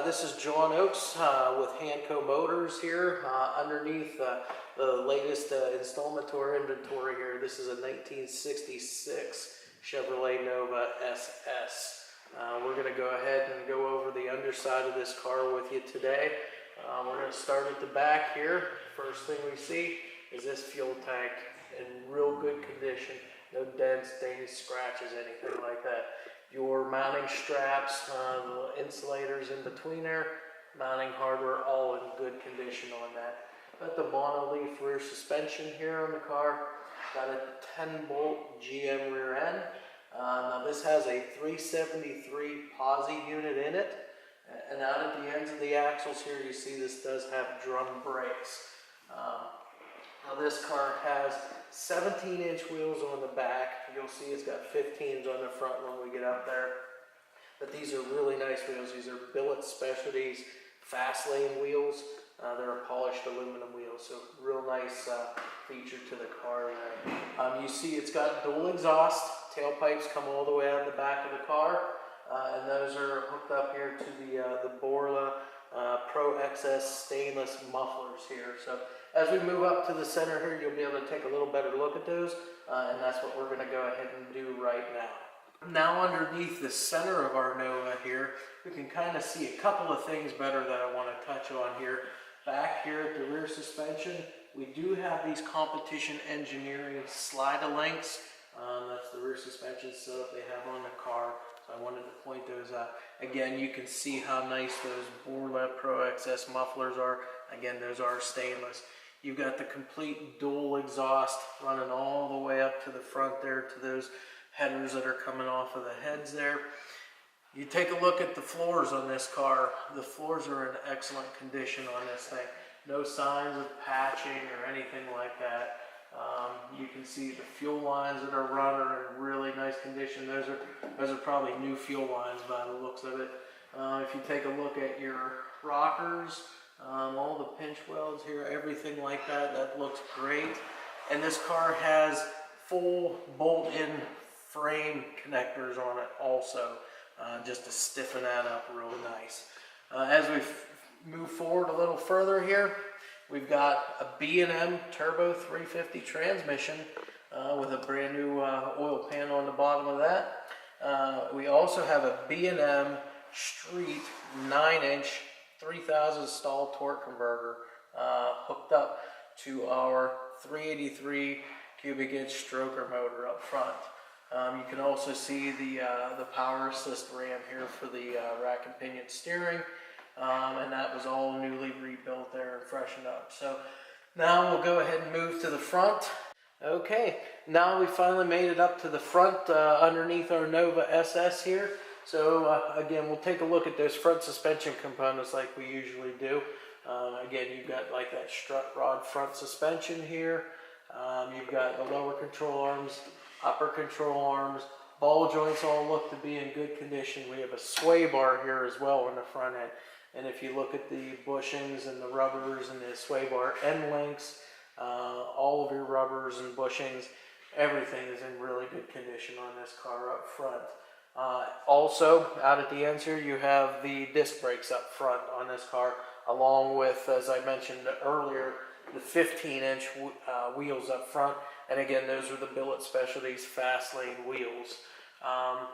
This is John Oakes with Hanco Motors here underneath the latest installment to our inventory here. This is a 1966 Chevrolet Nova SS. We're going to go ahead and go over the underside of this car with you today. We're going to start at the back here. First thing we see is this fuel tank in real good condition. No dents, dings, scratches, anything like that. Your mounting straps, the insulators in between there, mounting hardware, all in good condition on that. Got the monoleaf rear suspension here on the car. Got a 10-bolt GM rear end. Now this has a 373 posi unit in it. And out at the ends of the axles here, you see this does have drum brakes. Now this car has 17-inch wheels on the back. You'll see it's got 15s on the front when we get up there. But these are really nice wheels. These are Billet Specialties fast lane wheels. They're a polished aluminum wheel, so real nice feature to the car there. You see it's got dual exhaust. Tailpipes come all the way out the back of the car. And those are hooked up here to the Borla Pro XS stainless mufflers here. So as we move up to the center here, you'll be able to take a little better look at those, and that's what we're going to go ahead and do right now. Now underneath the center of our Nova here, we can kind of see a couple of things better that I want to touch on here. Back here at the rear suspension, we do have these Competition Engineering slide-a-links. That's the rear suspension setup they have on the car. So I wanted to point those out. Again, you can see how nice those Borla Pro XS mufflers are. Again, those are stainless. You've got the complete dual exhaust running all the way up to the front there to those headers that are coming off of the heads there. You take a look at the floors on this car. The floors are in excellent condition on this thing. No signs of patching or anything like that. You can see the fuel lines that are run are in really nice condition. Those are probably new fuel lines by the looks of it. If you take a look at your rockers, all the pinch welds here, everything like that, that looks great. And this car has full bolt-in frame connectors on it also, just to stiffen that up real nice. As we move forward a little further here, we've got a B&M Turbo 350 transmission with a brand new oil pan on the bottom of that. We also have a B&M Street 9-inch 3000 stall torque converter hooked up to our 383 cubic inch stroker motor up front. You can also see the power assist ram here for the rack and pinion steering. And that was all newly rebuilt there and freshened up. So now we'll go ahead and move to the front. Okay, now we finally made it up to the front underneath our Nova SS here. So again, we'll take a look at those front suspension components like we usually do. Again, you've got like that strut rod front suspension here. You've got the lower control arms, upper control arms. Ball joints all look to be in good condition. We have a sway bar here as well on the front end. And if you look at the bushings and the rubbers and the sway bar end links, all of your rubbers and bushings, everything is in really good condition on this car up front. Also, out at the ends here, you have the disc brakes up front on this car, along with, as I mentioned earlier, the 15-inch wheels up front. And again, those are the Billet Specialties fast lane wheels.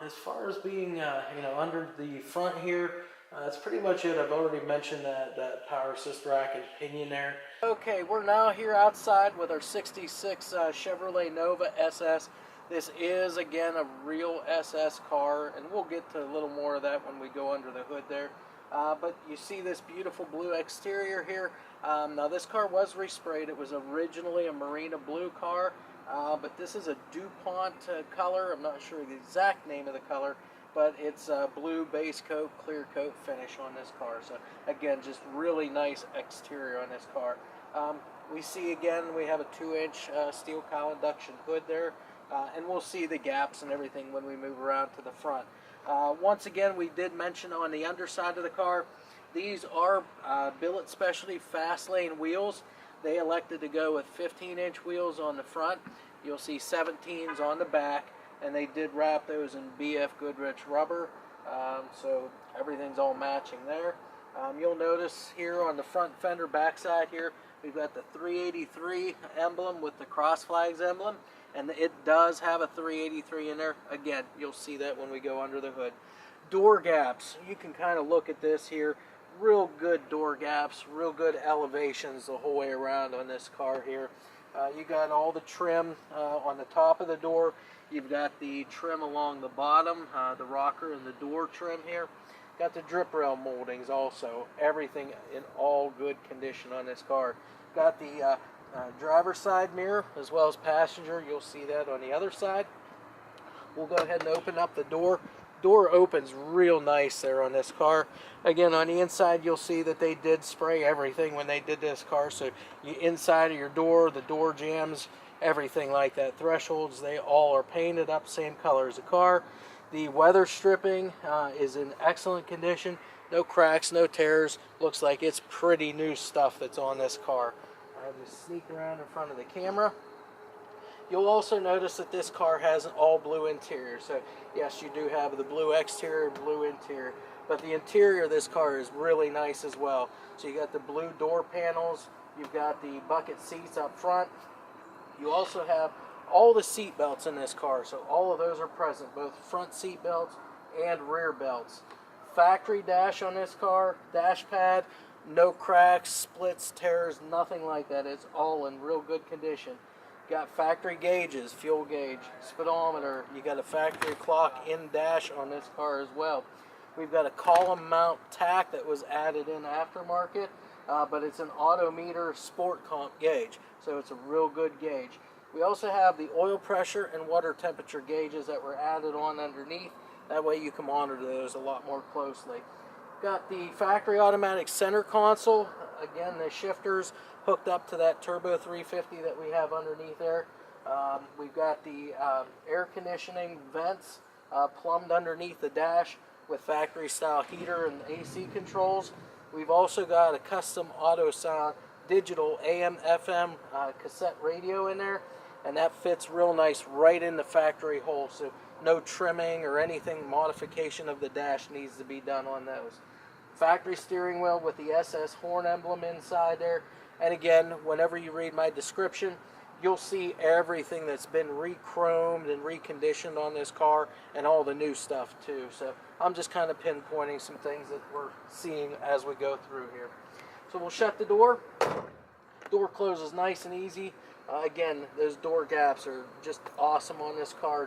As far as being, under the front here, that's pretty much it. I've already mentioned that power assist rack and pinion there. Okay, we're now here outside with our 66 Chevrolet Nova SS. This is, again, a real SS car, and we'll get to a little more of that when we go under the hood there. But you see this beautiful blue exterior here. Now this car was resprayed. It was originally a Marina blue car, but this is a DuPont color. I'm not sure the exact name of the color, but it's a blue base coat, clear coat finish on this car. So again, just really nice exterior on this car. We see again, we have a 2-inch steel cowl induction hood there, and we'll see the gaps and everything when we move around to the front. Once again, we did mention on the underside of the car, these are Billet Specialty fast lane wheels. They elected to go with 15-inch wheels on the front. You'll see 17s on the back, and they did wrap those in BF Goodrich rubber, so everything's all matching there. You'll notice here on the front fender backside here, we've got the 383 emblem with the cross flags emblem, and it does have a 383 in there. Again, you'll see that when we go under the hood. Door gaps, you can kind of look at this here. Real good door gaps, real good elevations the whole way around on this car here. You got all the trim on the top of the door. You've got the trim along the bottom, the rocker and the door trim here. Got the drip rail moldings also. Everything in all good condition on this car. Got the driver's side mirror as well as passenger. You'll see that on the other side. We'll go ahead and open up the door. Door opens real nice there on this car. Again, on the inside you'll see that they did spray everything when they did this car. So you inside of your door, the door jambs, everything like that. Thresholds, they all are painted up same color as the car. The weather stripping is in excellent condition. No cracks, no tears. Looks like it's pretty new stuff that's on this car. I'll just sneak around in front of the camera. You'll also notice that this car has an all blue interior. So yes, you do have the blue exterior, blue interior, but the interior of this car is really nice as well. So you got the blue door panels, you've got the bucket seats up front. You also have all the seat belts in this car, so all of those are present, both front seat belts and rear belts. Factory dash on this car, dash pad, no cracks, splits, tears, nothing like that. It's all in real good condition. Got factory gauges, fuel gauge, speedometer. You got a factory clock in dash on this car as well. We've got a column mount tack that was added in aftermarket, but it's an autometer sport comp gauge, so it's a real good gauge. We also have the oil pressure and water temperature gauges that were added on underneath. That way you can monitor those a lot more closely. Got the factory automatic center console. Again, the shifters hooked up to that turbo 350 that we have underneath there. We've got the air conditioning vents plumbed underneath the dash with factory style heater and AC controls. We've also got a custom auto sound digital AM FM cassette radio in there, and that fits real nice right in the factory hole, so no trimming or anything modification of the dash needs to be done on those. Factory steering wheel with the SS horn emblem inside there. And again, whenever you read my description, you'll see everything that's been re-chromed and reconditioned on this car, and all the new stuff too. So I'm just kind of pinpointing some things that we're seeing as we go through here. So we'll shut the door. Door closes nice and easy. Again, those door gaps are just awesome on this car.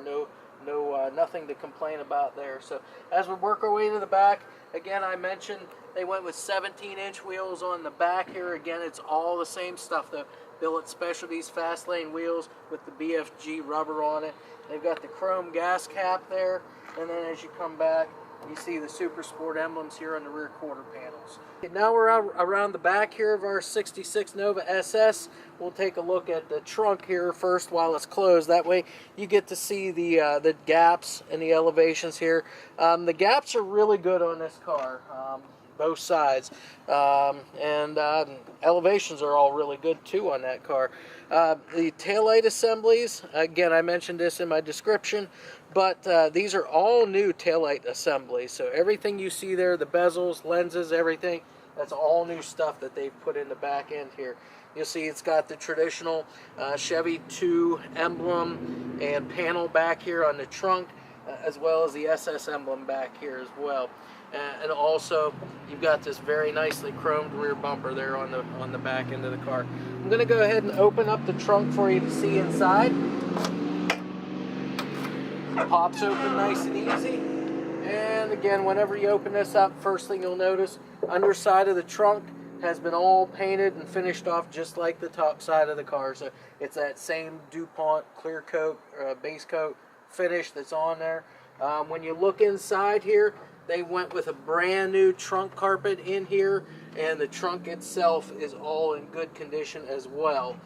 Nothing to complain about there. So as we work our way to the back, again, I mentioned they went with 17-inch wheels on the back here. Again, it's all the same stuff. The Billet Specialties fast lane wheels with the BFG rubber on it. They've got the chrome gas cap there, and then as you come back, you see the Super Sport emblems here on the rear quarter panels. Okay, now we're around the back here of our 66 Nova SS. We'll take a look at the trunk here first while it's closed. That way you get to see the gaps and the elevations here. The gaps are really good on this car, both sides, and elevations are all really good too on that car. The taillight assemblies, again, I mentioned this in my description, but these are all new taillight assemblies. So everything you see there, the bezels, lenses, everything, that's all new stuff that they've put in the back end here. You'll see it's got the traditional Chevy 2 emblem and panel back here on the trunk, as well as the SS emblem back here as well. And also you've got this very nicely chromed rear bumper there on the back end of the car. I'm going to go ahead and open up the trunk for you to see inside. It pops open nice and easy. And again, whenever you open this up, first thing you'll notice, underside of the trunk has been all painted and finished off just like the top side of the car. So it's that same DuPont clear coat, base coat finish that's on there. When you look inside here, they went with a brand new trunk carpet in here, and the trunk itself is all in good condition as well.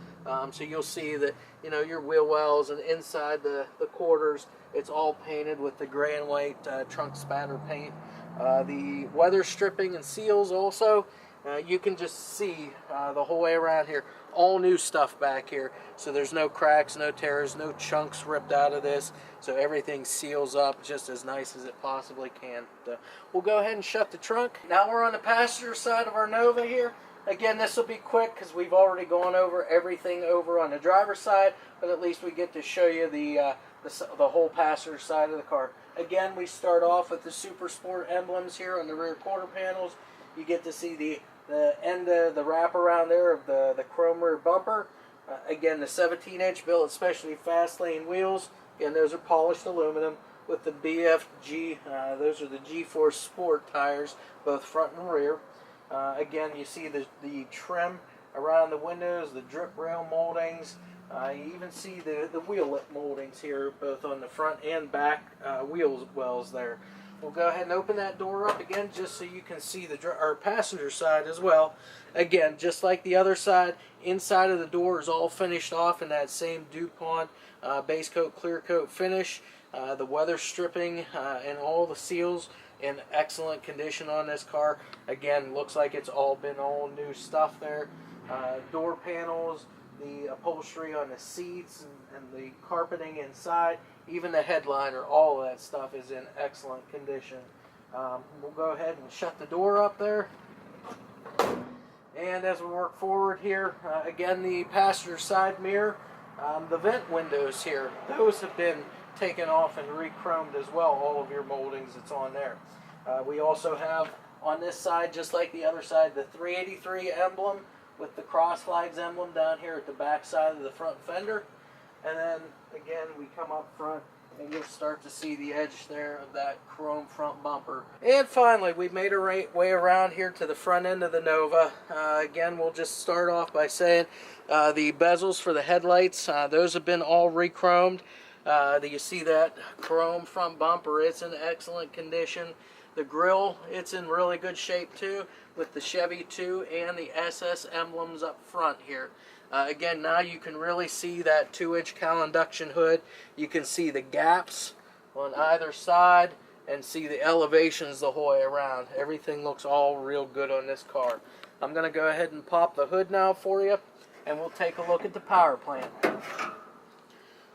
So you'll see that, you know, your wheel wells and inside the quarters, it's all painted with the gray and white trunk spatter paint. The weather stripping and seals also, You can just see the whole way around here, all new stuff back here. So there's no cracks, no tears, no chunks ripped out of this. So everything seals up just as nice as it possibly can. We'll go ahead and shut the trunk. Now we're on the passenger side of our Nova here. Again, this will be quick because we've already gone over everything over on the driver's side, but at least we get to show you the whole passenger side of the car. Again, we start off with the Super Sport emblems here on the rear quarter panels. You get to see the end of the wrap around there of the chrome rear bumper. Again, the 17-inch billet, especially fast lane wheels. Again, those are polished aluminum with the BFG. Those are the G-Force Sport tires, both front and rear. Again, you see the trim around the windows, the drip rail moldings. You even see the wheel lip moldings here, both on the front and back wheel wells there. We'll go ahead and open that door up again just so you can see our passenger side as well. Again, just like the other side, inside of the door is all finished off in that same DuPont base coat, clear coat finish. The weather stripping and all the seals in excellent condition on this car. Again, looks like it's all been all new stuff there. Door panels, the upholstery on the seats, and the carpeting inside, even the headliner, all of that stuff is in excellent condition. We'll go ahead and shut the door up there. And as we work forward here, again, the passenger side mirror, the vent windows here, those have been taken off and re-chromed as well, all of your moldings that's on there. We also have on this side, just like the other side, the 383 emblem with the cross flags emblem down here at the back side of the front fender. And then again, we come up front and you'll start to see the edge there of that chrome front bumper. And finally, we've made our way around here to the front end of the Nova. Again, we'll just start off by saying the bezels for the headlights, those have been all re-chromed. You see that chrome front bumper, it's in excellent condition. The grille, it's in really good shape too, with the Chevy 2 and the SS emblems up front here. Again, now you can really see that 2-inch cowl induction hood. You can see the gaps on either side and see the elevations the whole way around. Everything looks all real good on this car. I'm going to go ahead and pop the hood now for you, and we'll take a look at the power plant.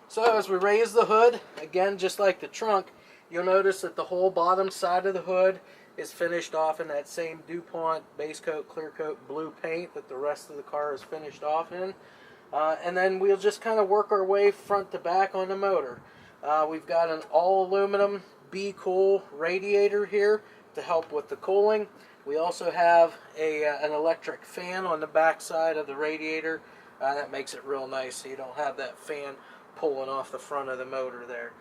So as we raise the hood, again, just like the trunk, you'll notice that the whole bottom side of the hood is finished off in that same DuPont base coat, clear coat blue paint that the rest of the car is finished off in. And then we'll just kind of work our way front to back on the motor. We've got an all aluminum B-Cool radiator here to help with the cooling. We also have an electric fan on the back side of the radiator. That makes it real nice so you don't have that fan pulling off the front of the motor there.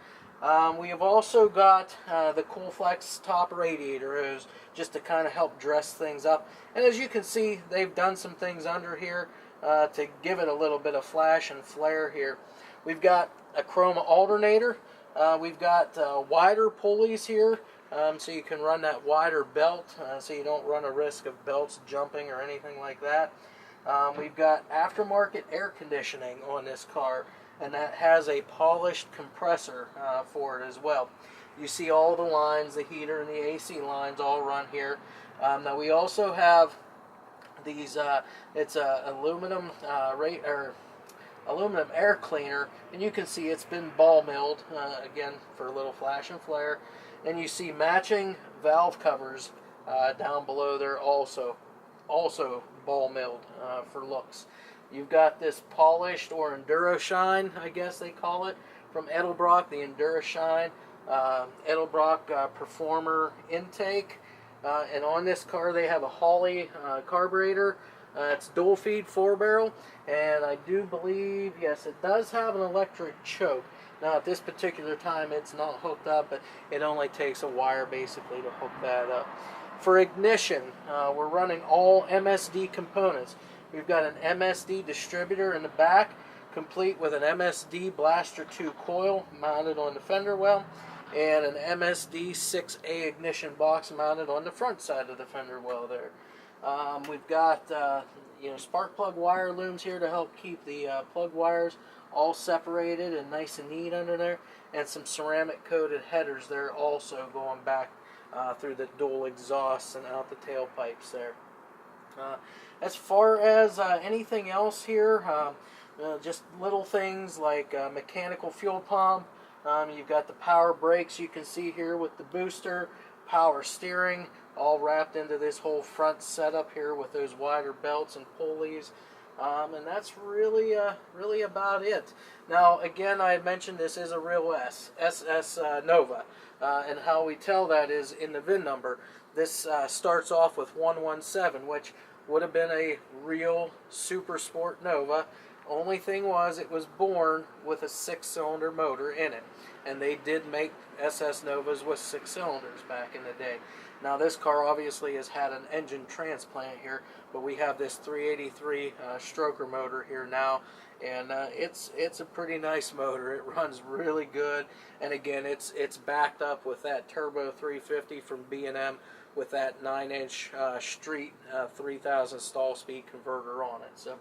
We have also got the Coolflex top radiator hose just to kind of help dress things up. And as you can see, they've done some things under here to give it a little bit of flash and flare here. We've got a chrome alternator. We've got wider pulleys here, so you can run that wider belt so you don't run a risk of belts jumping or anything like that. We've got aftermarket air conditioning on this car, and that has a polished compressor for it as well. You see all the lines, the heater and the AC lines all run here. Now we also have these, it's a aluminum aluminum air cleaner, and you can see it's been ball milled, again for a little flash and flare. And you see matching valve covers down below there also ball milled for looks. You've got this polished or Enduro Shine, I guess they call it, from Edelbrock, the Enduro Shine Edelbrock Performer intake. And on this car they have a Holley carburetor. It's dual feed 4-barrel, and I do believe, yes, it does have an electric choke. Now at this particular time it's not hooked up, but it only takes a wire basically to hook that up. For ignition, we're running all MSD components. We've got an MSD distributor in the back, complete with an MSD Blaster 2 coil mounted on the fender well, and an MSD 6A ignition box mounted on the front side of the fender well there. We've got spark plug wire looms here to help keep the plug wires all separated and nice and neat under there, and some ceramic coated headers there also going back through the dual exhausts and out the tailpipes there. As far as anything else here, just little things like mechanical fuel pump. You've got the power brakes you can see here with the booster, power steering, all wrapped into this whole front setup here with those wider belts and pulleys. And that's really about it. Now, again, I had mentioned this is a real SS Nova, and how we tell that is in the VIN number. This starts off with 117, which would have been a real Super Sport Nova. Only thing was, it was born with a 6-cylinder motor in it, and they did make SS Novas with 6 cylinders back in the day. Now this car obviously has had an engine transplant here, but we have this 383 stroker motor here now, and it's a pretty nice motor. It runs really good, and again, it's backed up with that turbo 350 from B&M with that 9-inch street 3000 stall speed converter on it. So,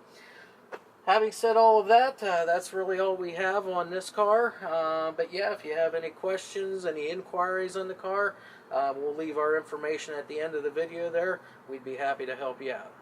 having said all of that, that's really all we have on this car. But yeah, if you have any questions, any inquiries on the car, we'll leave our information at the end of the video there. We'd be happy to help you out.